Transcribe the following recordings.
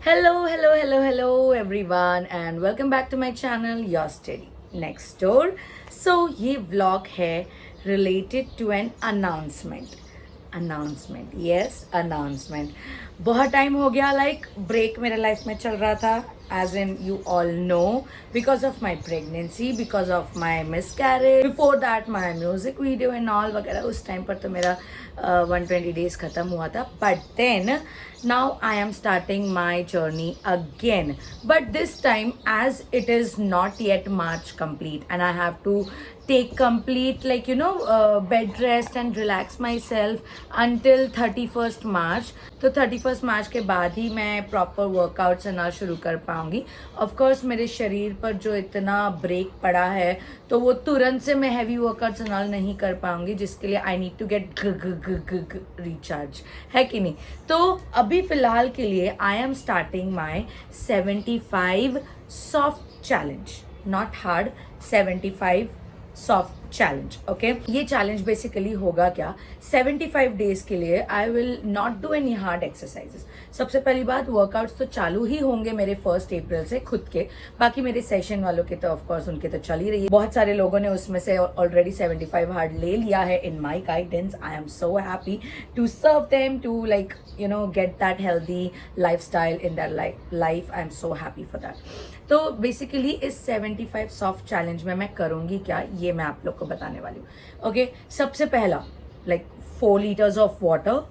Hello everyone and welcome back to my channel Your Steady Next Door. So ये vlog है related to an announcement. Yes, announcement. बहुत time हो गया break मेरे life में चल रहा था as in you all know because of my pregnancy, because of my miscarriage, before that my music video and all वगैरह उस टाइम पर तो मेरा 120 days ख़त्म हुआ था. But then now I am starting my journey again, but this time as it is not yet March complete and I have to take complete bed rest and relax myself until 31st March. तो 31st March के बाद ही मैं proper workouts ना शुरू कर पाऊंगी. Of course मेरे शरीर पर जो इतना ब्रेक पड़ा है तो वो तुरंत से मैं हैवी वर्कआउट्स ना नहीं कर पाऊंगी, जिसके लिए I need to get recharge, है कि नहीं. तो अभी फिलहाल के लिए I am starting my 75 soft challenge, not hard, 75 soft challenge. Okay, ये चैलेंज बेसिकली होगा क्या, 75 डेज के लिए I will not do any hard exercises. सबसे पहली बात, वर्कआउट्स तो चालू ही होंगे मेरे 1 अप्रैल से खुद के. बाकी मेरे सेशन वालों के तो ऑफकोर्स उनके तो चल ही रही है. बहुत सारे लोगों ने उसमें से ऑलरेडी 75 हार्ड ले लिया है in my guidance. I am so happy to serve them to get that healthy lifestyle in their life. I am so happy for that. तो बेसिकली इस 75 सॉफ्ट चैलेंज में मैं करूँगी क्या, ये मैं आप लोग को बताने वाली हूँ. ओके, सबसे पहला 4 liters of water.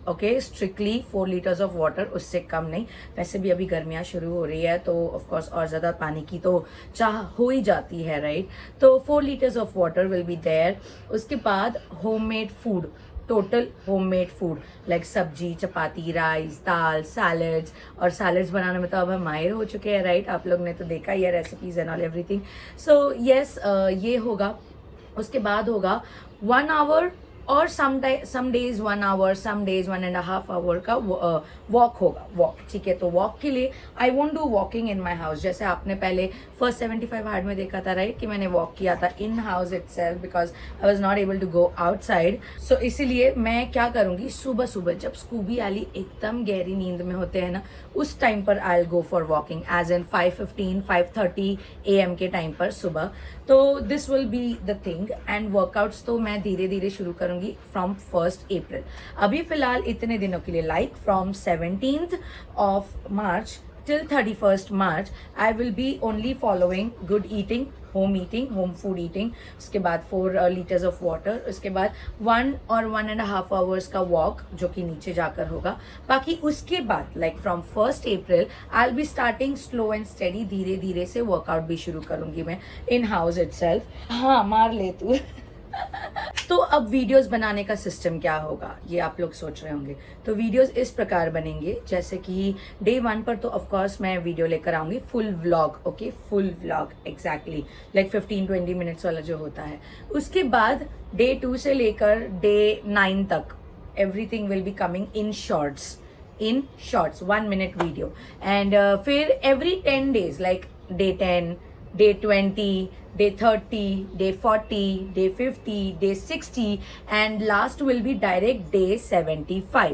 Okay, strictly 4 liters of water, उससे कम नहीं. वैसे भी अभी गर्मियाँ शुरू हो रही है तो ऑफकोर्स और ज़्यादा पानी की तो चाह हो ही जाती है, राइट. तो 4 liters of water will be there. उसके बाद homemade food, total homemade food like sabzi, chapati, rice, dal, salads. और सैलड्स बनाने में तो अब हम माहिर हो चुके हैं, राइट. आप लोग ने तो देखा ही है recipes and all everything. So yes, ये होगा. उसके बाद होगा 1 hour और some days 1 hour, some days 1.5 hour का वॉक होगा. वॉक, ठीक है. तो वॉक के लिए I won't do walking in my house, जैसे आपने पहले फर्स्ट 75 हार्ड में देखा था, राइट, कि मैंने वॉक किया था in house itself because I was not able to go outside. So इसीलिए मैं क्या करूँगी, सुबह सुबह जब स्कूबी आली एकदम गहरी नींद में होते हैं ना, उस टाइम पर I will go for walking as in 5:15, 5:30 AM के टाइम पर सुबह. तो this will be the thing. And workouts तो मैं धीरे धीरे शुरू करूंगी फ्रॉम 1st अप्रैल. अभी फिलहाल इतने दिनों के लिए from 17th of March till 31st March I will be only following good eating, home food eating. उसके बाद 4 liters of water. उसके बाद 1 और 1.5 hours का वॉक जो कि नीचे जाकर होगा. बाकी उसके बाद from 1st April I will be starting slow and steady, धीरे धीरे से वर्कआउट भी शुरू करूंगी मैं इन हाउस इटसेल्फ. हाँ, मार ले तू. तो अब वीडियोस बनाने का सिस्टम क्या होगा, ये आप लोग सोच रहे होंगे. तो वीडियोस इस प्रकार बनेंगे जैसे कि डे 1 पर तो ऑफ कोर्स मैं वीडियो लेकर आऊंगी full vlog. Okay, full vlog exactly 15-20 minutes वाला जो होता है. उसके बाद डे 2 से लेकर डे 9 तक everything will be coming in shorts, 1 minute video. And फिर every 10 days day 10, day 20, day 30, day 40, day 50, day 60 and last will be direct day 75.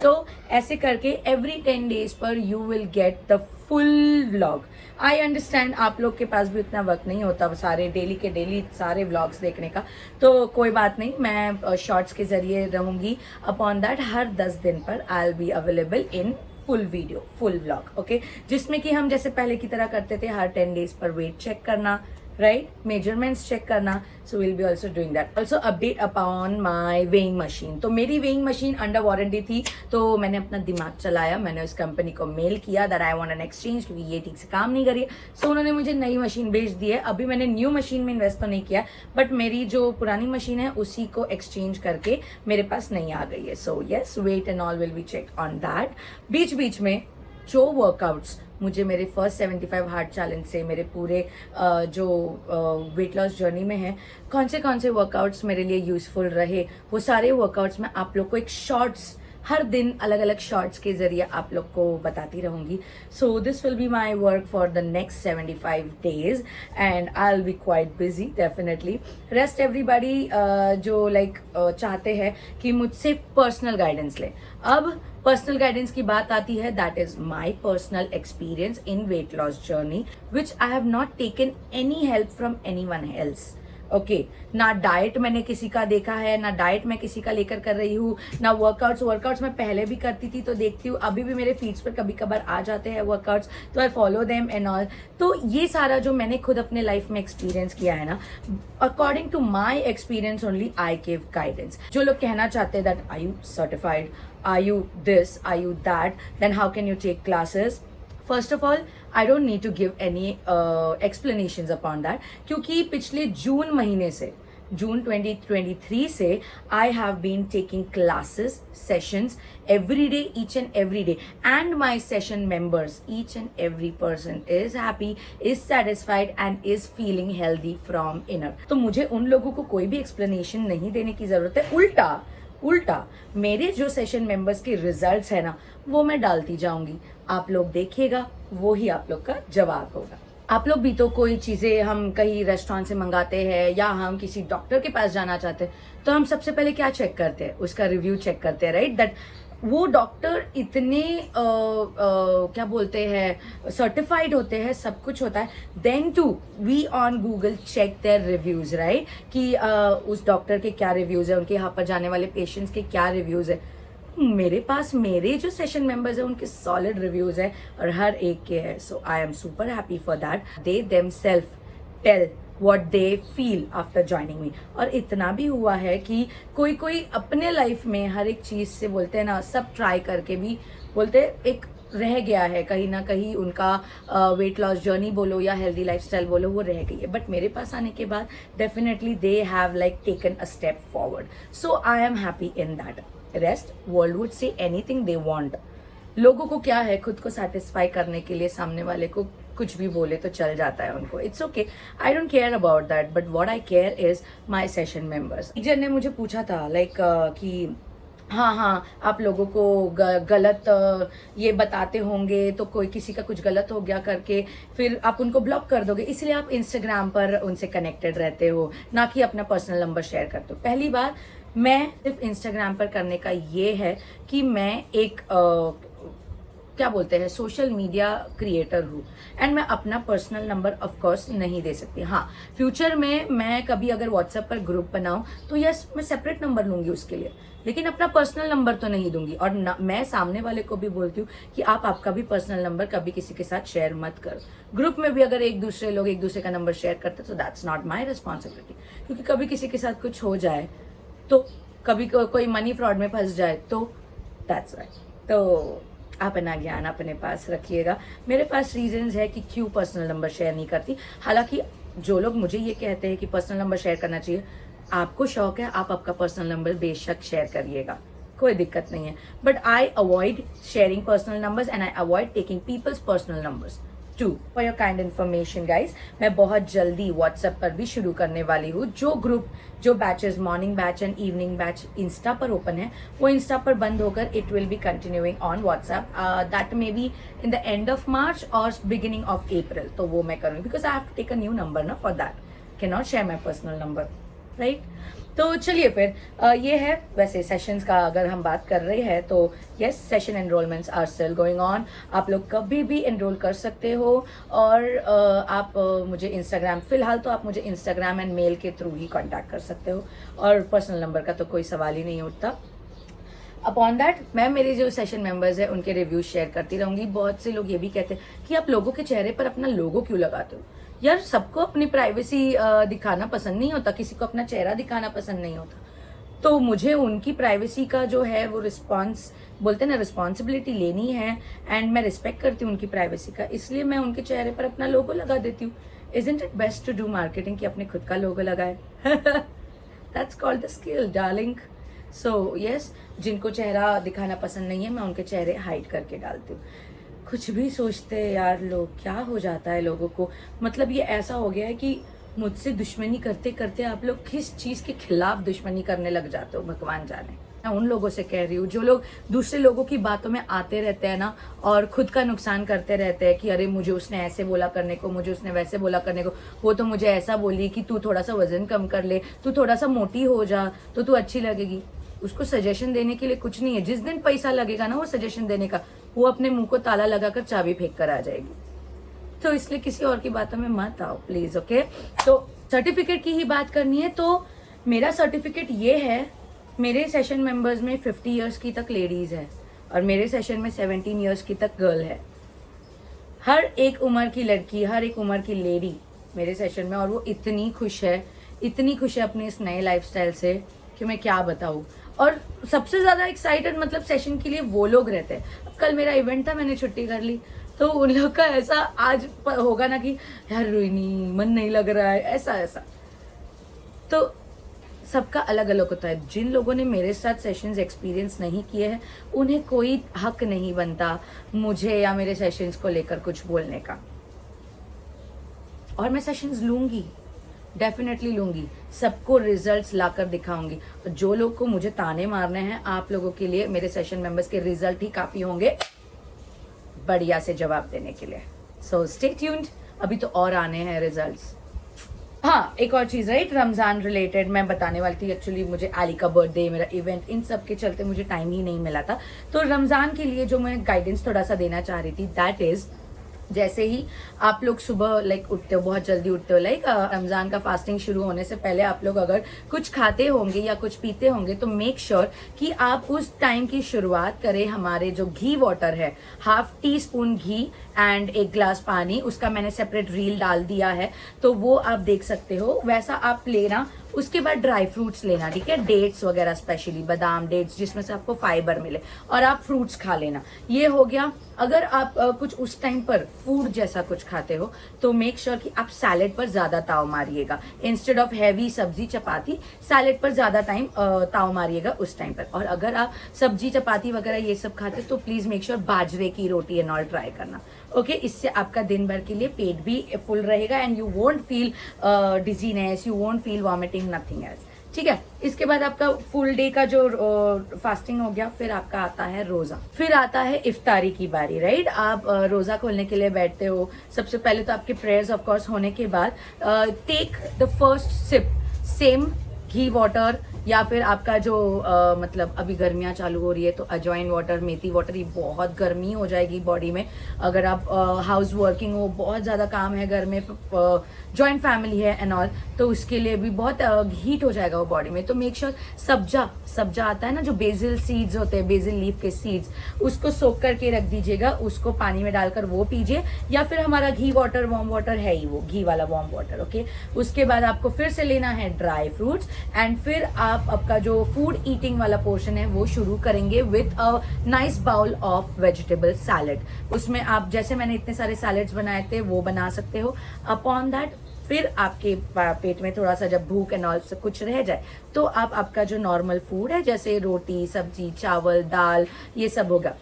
तो ऐसे करके एवरी 10 days पर you will get the full vlog. I understand आप लोग के पास भी उतना वक्त नहीं होता सारे डेली के डेली सारे व्लॉग्स देखने का, तो कोई बात नहीं, मैं शॉर्ट्स के जरिए रहूंगी. अपॉन दैट हर 10 दिन पर I will be available in full video, full vlog. Okay, जिसमें कि हम जैसे पहले की तरह करते थे हर 10 days पर वेट चेक करना, राइट, मेजरमेंट्स चेक करना. So will be also doing that. Also update upon my weighing machine. तो मेरी वेइंग मशीन अंडर वारंटी थी तो मैंने अपना दिमाग चलाया, मैंने उस कंपनी को मेल किया that I want an exchange क्योंकि ये ठीक से काम नहीं करी. सो उन्होंने मुझे नई मशीन भेज दी है. अभी मैंने न्यू मशीन में इन्वेस्ट तो नहीं किया, बट मेरी जो पुरानी मशीन है उसी को एक्सचेंज करके मेरे पास नई आ गई है. So yes, weight and all will be check on that. बीच बीच में जो वर्कआउट्स मुझे मेरे फर्स्ट 75 हार्ड चैलेंज से मेरे पूरे जो वेट लॉस जर्नी में है, कौन से वर्कआउट्स मेरे लिए यूजफुल रहे, वो सारे वर्कआउट्स मैं आप लोग को एक शॉर्ट्स हर दिन अलग अलग शॉर्ट्स के जरिए आप लोग को बताती रहूँगी. So this will be my work for the next 75 days and I will be quite busy definitely. Rest everybody जो लाइक चाहते हैं कि मुझसे पर्सनल गाइडेंस ले. अब पर्सनल गाइडेंस की बात आती है, that is my personal experience in weight loss journey which I have not taken any help from any one else. Okay, ना डाइट मैंने किसी का देखा है, ना डाइट मैं किसी का लेकर कर रही हूँ, ना वर्कआउट्स मैं पहले भी करती थी तो देखती हूँ, अभी भी मेरे फीड्स पर कभी कभार आ जाते हैं वर्कआउट्स, तो I follow them and all. तो ये सारा जो मैंने खुद अपने लाइफ में एक्सपीरियंस किया है ना, according to my experience only I give guidance. जो लोग कहना चाहते हैं that are you certified, are you this, are you that, then how can you take classes. First of all I don't need to give any explanations upon that, क्योंकि पिछले June महीने से, June 2023 से I have been taking classes, sessions every day, each and every day, and my session members, each and every person is happy, is satisfied and is feeling healthy from inner. तो मुझे उन लोगों को कोई भी explanation नहीं देने की जरूरत है. उल्टा मेरे जो सेशन मेंबर्स के रिजल्ट्स है ना, वो मैं डालती जाऊंगी. आप लोग देखिएगा, वो ही आप लोग का जवाब होगा. आप लोग भी तो कोई चीज़ें हम कहीं रेस्टोरेंट से मंगाते हैं या हम किसी डॉक्टर के पास जाना चाहते हैं, तो हम सबसे पहले क्या चेक करते हैं? उसका रिव्यू चेक करते हैं, राइट? दैट वो डॉक्टर इतने क्या बोलते हैं, सर्टिफाइड होते हैं, सब कुछ होता है. Then too we on Google check their reviews, right? कि उस डॉक्टर के क्या रिव्यूज है, उनके यहाँ पर जाने वाले पेशेंट्स के क्या रिव्यूज है. मेरे पास मेरे जो सेशन मेंबर्स है उनके सॉलिड रिव्यूज है और हर एक के है. So I am super happy for that. They themselves tell what they feel after joining me. और इतना भी हुआ है कि कोई अपने लाइफ में हर एक चीज़ से बोलते हैं ना, सब ट्राई करके भी बोलते एक रह गया है कहीं ना कहीं, उनका वेट लॉस जर्नी बोलो या हेल्दी लाइफस्टाइल बोलो, वो रह गई है. बट मेरे पास आने के बाद definitely they have like taken a step forward. So I am happy in that. Rest world would say anything they want. लोगों को क्या है, खुद को सेटिस्फाई करने के लिए सामने वाले को कुछ भी बोले तो चल जाता है उनको. It's okay, I don't care about that. But what I care is my session members. Teacher ने मुझे पूछा था लाइक कि हाँ आप लोगों को गलत ये बताते होंगे, तो कोई किसी का कुछ गलत हो गया करके फिर आप उनको ब्लॉक कर दोगे, इसलिए आप इंस्टाग्राम पर उनसे कनेक्टेड रहते हो, ना कि अपना पर्सनल नंबर शेयर करते हो. पहली बार मैं सिर्फ इंस्टाग्राम पर करने का ये है कि मैं एक क्या बोलते हैं, सोशल मीडिया क्रिएटर हूँ एंड मैं अपना पर्सनल नंबर ऑफ कोर्स नहीं दे सकती. हाँ, फ्यूचर में मैं कभी अगर व्हाट्सएप पर ग्रुप बनाऊँ तो यस मैं सेपरेट नंबर लूंगी उसके लिए, लेकिन अपना पर्सनल नंबर तो नहीं दूंगी. और मैं सामने वाले को भी बोलती हूँ कि आप आपका भी पर्सनल नंबर कभी किसी के साथ शेयर मत करो. ग्रुप में भी अगर एक दूसरे का नंबर शेयर करते तो दैट्स नॉट माई रिस्पॉन्सिबिलिटी, क्योंकि कभी किसी के साथ कुछ हो जाए तो, कभी कोई मनी फ्रॉड में फंस जाए तो दैट्स राइट. तो अपना ज्ञान अपने पास रखिएगा. मेरे पास रीजंस है कि क्यों पर्सनल नंबर शेयर नहीं करती. हालांकि जो लोग मुझे ये कहते हैं कि पर्सनल नंबर शेयर करना चाहिए, आपको शौक है, आप आपका पर्सनल नंबर बेशक शेयर करिएगा, कोई दिक्कत नहीं है. But I avoid sharing personal numbers and I avoid taking people's personal numbers too. For your kind information guys, मैं बहुत जल्दी व्हाट्सएप पर भी शुरू करने वाली हूँ. जो batches morning batch and evening batch Insta पर ओपन है, वो इंस्टा पर बंद होकर it will be continuing on WhatsApp. That may be in the end of March और बिगिनिंग ऑफ अप्रैल. तो वो मैं करूँगी because I have to take a new number ना, for that can not share my personal number, right? तो चलिए फिर ये है. वैसे सेशंस का अगर हम बात कर रहे हैं तो yes, session enrollments are still going on. आप लोग कभी भी एनरोल कर सकते हो. और आप मुझे इंस्टाग्राम, फिलहाल तो आप मुझे इंस्टाग्राम एंड मेल के थ्रू ही कांटेक्ट कर सकते हो, और पर्सनल नंबर का तो कोई सवाल ही नहीं उठता. अपॉन दैट मैं मेरे जो सेशन मेंबर्स हैं उनके रिव्यूज शेयर करती रहूँगी. बहुत से लोग ये भी कहते हैं कि आप लोगों के चेहरे पर अपना लोगो क्यों लगाते हो. यार, सबको अपनी प्राइवेसी दिखाना पसंद नहीं होता, किसी को अपना चेहरा दिखाना पसंद नहीं होता. तो मुझे उनकी प्राइवेसी का जो है वो बोलते हैं ना, रिस्पॉन्सिबिलिटी लेनी है. एंड मैं रिस्पेक्ट करती हूँ उनकी प्राइवेसी का, इसलिए मैं उनके चेहरे पर अपना लोगो लगा देती हूँ. Isn't it best to do marketing कि अपने खुद का लोगो लगाए? That's called the skill darling. So yes, जिनको चेहरा दिखाना पसंद नहीं है मैं उनके चेहरे हाइड करके डालती हूँ. कुछ भी सोचते हैं यार लोग, क्या हो जाता है लोगों को. मतलब ये ऐसा हो गया है कि मुझसे दुश्मनी करते करते आप लोग किस चीज़ के खिलाफ दुश्मनी करने लग जाते हो, भगवान जाने. मैं उन लोगों से कह रही हूँ जो लोग दूसरे लोगों की बातों में आते रहते हैं ना और खुद का नुकसान करते रहते हैं कि अरे मुझे उसने ऐसे बोला करने को, मुझे उसने वैसे बोला करने को, वो तो मुझे ऐसा बोली कि तू थोड़ा सा वजन कम कर ले, तू थोड़ा सा मोटी हो जा तो तू अच्छी लगेगी। उसको सजेशन देने के लिए कुछ नहीं है। जिस दिन पैसा लगेगा ना वो सजेशन देने का, वो अपने मुंह को ताला लगाकर चाबी फेंक कर आ जाएगी। तो इसलिए किसी और की बातों में मत आओ प्लीज, ओके। तो सर्टिफिकेट की ही बात करनी है तो मेरा सर्टिफिकेट ये है, मेरे सेशन मेंबर्स में 50 इयर्स की तक लेडीज है और मेरे सेशन में 17 इयर्स की तक गर्ल है। हर एक उम्र की लड़की, हर एक उम्र की लेडी मेरे सेशन में, और वो इतनी खुश है, इतनी खुश है अपने इस नए लाइफस्टाइल से कि मैं क्या बताऊँ। और सबसे ज्यादा एक्साइटेड मतलब सेशन के लिए वो लोग रहते हैं। अब कल मेरा इवेंट था, मैंने छुट्टी कर ली, तो उन लोग का ऐसा आज होगा ना कि यार रोहिणी मन नहीं लग रहा है, ऐसा ऐसा। तो सबका अलग अलग होता है। जिन लोगों ने मेरे साथ सेशंस एक्सपीरियंस नहीं किए हैं उन्हें कोई हक नहीं बनता मुझे या मेरे सेशंस को लेकर कुछ बोलने का। और मैं सेशंस लूंगी, डेफिनेटली लूंगी, सबको रिजल्ट्स लाकर दिखाऊंगी। जो लोग को मुझे ताने मारने हैं, आप लोगों के लिए मेरे सेशन मेंबर्स के रिजल्ट ही काफी होंगे बढ़िया से जवाब देने के लिए। सो स्टे ट्यून्ड, अभी तो और आने हैं रिजल्ट्स। हाँ, एक और चीज, राइट, रमजान रिलेटेड मैं बताने वाली थी। एक्चुअली मुझे आली का बर्थडे, मेरा इवेंट, इन सब के चलते मुझे टाइम ही नहीं मिला था। तो रमजान के लिए जो मैं गाइडेंस थोड़ा सा देना चाह रही थी, दैट इज जैसे ही आप लोग सुबह लाइक उठते हो, बहुत जल्दी उठते हो, लाइक रमजान का फास्टिंग शुरू होने से पहले आप लोग अगर कुछ खाते होंगे या कुछ पीते होंगे तो मेक श्योर कि आप उस टाइम की शुरुआत करें। हमारे जो घी वाटर है, half tea spoon ghee and 1 glass पानी, उसका मैंने सेपरेट रील डाल दिया है, तो वो आप देख सकते हो, वैसा आप लेना। उसके बाद ड्राई फ्रूट्स लेना, ठीक है, डेट्स वगैरह, स्पेशली बादाम, डेट्स, जिसमें से आपको फाइबर मिले, और आप फ्रूट्स खा लेना। ये हो गया। अगर आप कुछ उस टाइम पर फूड जैसा कुछ खाते हो तो मेक श्योर कि आप सैलेड पर ज्यादा ताव मारिएगा। इंस्टेड ऑफ हैवी सब्जी चपाती, सैलेड पर ज्यादा टाइम ताव मारिएगा उस टाइम पर। और अगर आप सब्जी चपाती वगैरह ये सब खाते तो प्लीज मेक श्योर बाजरे की रोटी एंड ऑल ट्राई करना, ओके। इससे आपका दिन भर के लिए पेट भी फुल रहेगा and you won't feel dizziness, you won't feel vomiting, nothing else, ठीक है। इसके बाद आपका फुल डे का जो फास्टिंग हो गया, फिर आपका आता है रोजा, फिर आता है इफ्तारी की बारी, राइट। आप रोजा खोलने के लिए बैठते हो। सबसे पहले तो आपके प्रेयर्स ऑफ कोर्स होने के बाद take the first sip, same ghee water या फिर आपका जो मतलब अभी गर्मियां चालू हो रही है तो अजवाइन वाटर, मेथी वाटर, ये बहुत गर्मी हो जाएगी बॉडी में। अगर आप हाउस वर्किंग हो, बहुत ज़्यादा काम है घर में, जॉइंट फैमिली है एंड ऑल, तो उसके लिए भी बहुत हीट हो जाएगा वो बॉडी में। तो मेक श्योर सब्जा आता है ना, जो बेसिल सीड्स होते हैं, बेसिल लीफ के सीड्स, उसको सोक करके रख दीजिएगा, उसको पानी में डालकर वो पीजिए, या फिर हमारा घी वाटर, वार्म वाटर है ही, वो घी वाला वार्म वाटर, ओके। उसके बाद आपको फिर से लेना है ड्राई फ्रूट्स एंड फिर आप आपका जो फूड ईटिंग वाला पोर्शन है वो शुरू करेंगे with a nice bowl of vegetable salad. उसमें आप, जैसे मैंने इतने सारे सैलेड्स बनाए थे, वो बना सकते हो। अपॉन दैट फिर आपके पेट में थोड़ा सा जब भूख एंड ऑल सब कुछ रह जाए तो आप आपका जो नॉर्मल फूड है, जैसे रोटी, सब्जी, चावल, दाल, ये सब होगा।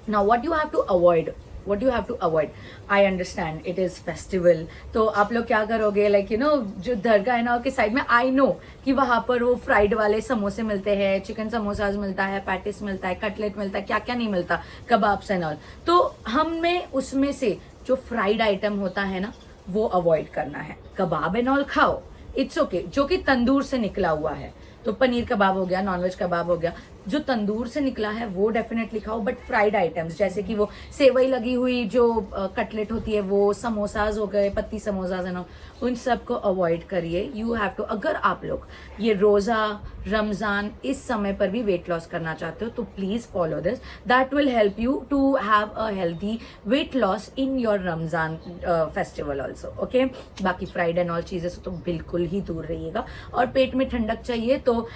Now what you have to avoid, I understand it is festival, तो आप लोग क्या करोगे, लाइक यू नो, जो दरगाह है ना के साइड में, आई नो कि वहां पर वो फ्राइड वाले समोसे मिलते हैं, चिकन समोसाज मिलता है, पैटिस मिलता है, कटलेट मिलता है, क्या क्या नहीं मिलता, कबाब्स एंड ऑल। तो हमें उसमें से जो फ्राइड आइटम होता है ना वो अवॉइड करना है। कबाब एंड ऑल खाओ, इट्स ओके, जो कि तंदूर से निकला हुआ है, तो पनीर कबाब हो गया, नॉनवेज कबाब हो गया, जो तंदूर से निकला है वो डेफिनेटली खाओ। बट फ्राइड आइटम्स जैसे कि वो सेवई लगी हुई जो कटलेट होती है, वो समोसाज हो गए, पत्ती समोसाज है ना, उन सब को अवॉइड करिए। यू हैव टू, अगर आप लोग ये रोजा, रमजान, इस समय पर भी वेट लॉस करना चाहते हो तो please follow this, that will help you to have a healthy weight loss in your Ramzan festival also, okay. बाकी फ्राइड एंड ऑल चीजें से तो बिल्कुल ही दूर रहिएगा। और पेट में ठंडक चाहिए तो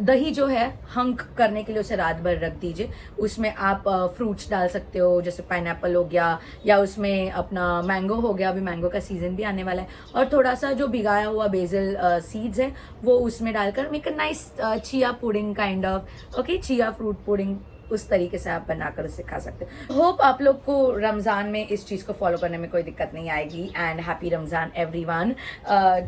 दही जो है हंक करने के लिए उसे रात भर रख दीजिए। उसमें आप फ्रूट्स डाल सकते हो, जैसे पाइनएप्पल हो गया, या उसमें अपना मैंगो हो गया, अभी मैंगो का सीजन भी आने वाला है, और थोड़ा सा जो भिगाया हुआ बेसिल सीड्स है वो उसमें डालकर make a nice chia pudding kind of, okay, chia fruit pudding उस तरीके से आप बनाकर उसे खा सकते हो। होप आप लोग को रमज़ान में इस चीज़ को फॉलो करने में कोई दिक्कत नहीं आएगी। And happy Ramzan everyone.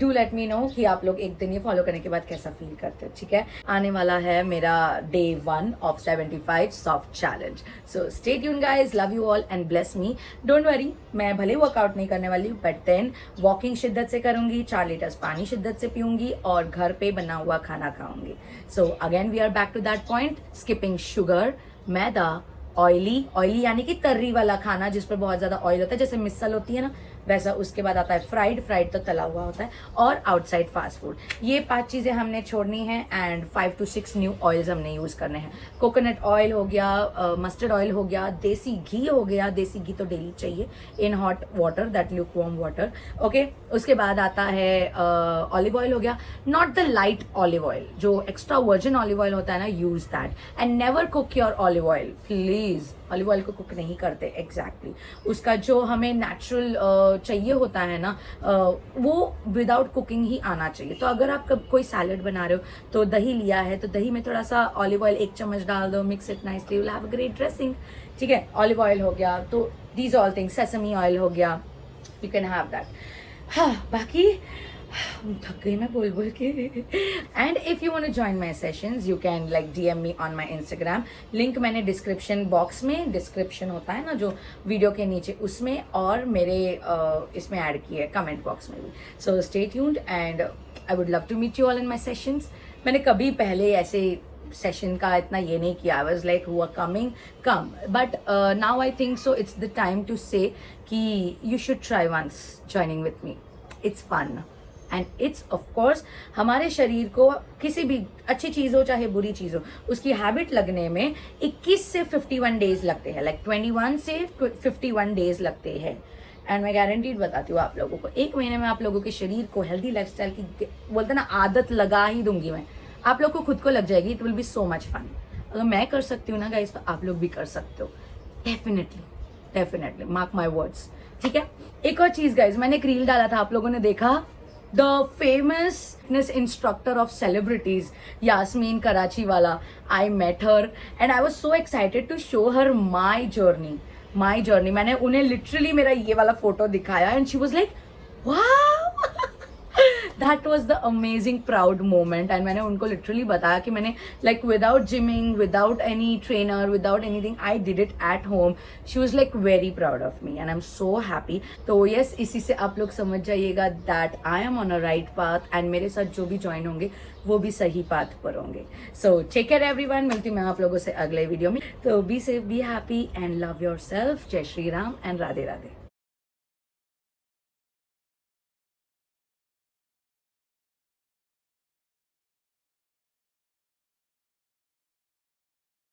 Do let me know कि आप लोग एक दिन ये फॉलो करने के बाद कैसा फील करते हो, ठीक है। आने वाला है मेरा day 1 of 75 soft challenge. So stay tuned guys, love you all and bless me. Don't worry, मैं भले वर्कआउट नहीं करने वाली हूँ, बट देन वॉकिंग शिद्दत से करूंगी, 4 लीटर पानी शिद्दत से पीऊंगी और घर पे बना हुआ खाना खाऊंगी। So again we are back to that point, skipping sugar, maida, oily यानी कि तर्री वाला खाना जिस पर बहुत ज्यादा ऑयल होता है, जैसे मिसल होती है ना वैसा। उसके बाद आता है फ्राइड तो तला हुआ होता है, और आउटसाइड फास्ट फूड। ये 5 चीजें हमने छोड़नी है एंड 5 to 6 न्यू ऑयल्स हमने यूज करने हैं। कोकोनट ऑयल हो गया, मस्टर्ड ऑयल हो गया, देसी घी हो गया। देसी घी तो डेली चाहिए in hot water, that Luke warm water, okay. उसके बाद आता है ऑलिव ऑयल हो गया, not the light olive oil, जो एक्स्ट्रा वर्जिन ऑलिव ऑयल होता है ना, use that. And never cook your olive oil, please. Olive oil को कुक नहीं करते एग्जैक्टली। उसका जो हमें नेचुरल चाहिए होता है ना, वो विदाउट कुकिंग ही आना चाहिए। तो अगर आप कोई सैलड बना रहे हो तो दही लिया है, तो दही में थोड़ा सा ऑलिव ऑयल 1 चम्मच डाल दो, mix it nicely, will have a great dressing, ठीक है। ऑलिव ऑयल हो गया, तो these all things, sesame oil हो गया, यू कैन हैव दैट। हाँ, बाकी थक गई मैं बोल बोल के। And if you want to join my sessions, you can like DM me on my Instagram. Link मैंने डिस्क्रिप्शन बॉक्स में, डिस्क्रिप्शन होता है ना जो वीडियो के नीचे, उसमें, और मेरे इसमें ऐड किया है कमेंट बॉक्स में भी। So stay tuned and I would love to meet you all in my sessions. मैंने कभी पहले ऐसे सेशन का इतना ये नहीं किया। I was like who are coming come, but now I think so it's the time to say कि you should try once joining with me, it's fun and it's of course हमारे शरीर को किसी भी अच्छी चीज़ हो चाहे बुरी चीज़ हो, उसकी हैबिट लगने में 21 से 51 डेज लगते हैं, लाइक 21 से 51 डेज लगते हैं। एंड मैं गारंटीड बताती हूँ आप लोगों को, 1 महीने में आप लोगों के शरीर को हेल्दी लाइफस्टाइल की, बोलते ना, आदत लगा ही दूंगी मैं। आप लोग को खुद को लग जाएगी। It will be so much fun. अगर मैं कर सकती हूँ ना गाइस, तो आप लोग भी कर सकते हो, डेफिनेटली, मार्क माई वर्ड्स, ठीक है। एक और चीज़ गाइस, मैंने एक रील डाला था, आप लोगों ने देखा? The famous fitness instructor of celebrities, Yasmin Karachiwala. I met her and I was so excited to show her my journey. मैंने उन्हें literally मेरा ये वाला फोटो दिखाया and she was like, wow! That was the amazing proud moment. And मैंने उनको literally बताया कि मैंने like without gymming, without any trainer, without anything, I did it at home. She was like very proud of me and I'm so happy. तो yes, इसी से आप लोग समझ जाइएगा that I am on a right path and मेरे साथ जो भी ज्वाइन होंगे वो भी सही पाथ पर होंगे। So take care everyone. मिलती हूँ मैं आप लोगों से अगले वीडियो में। तो be safe, be happy and love yourself. जय श्री राम and राधे राधे।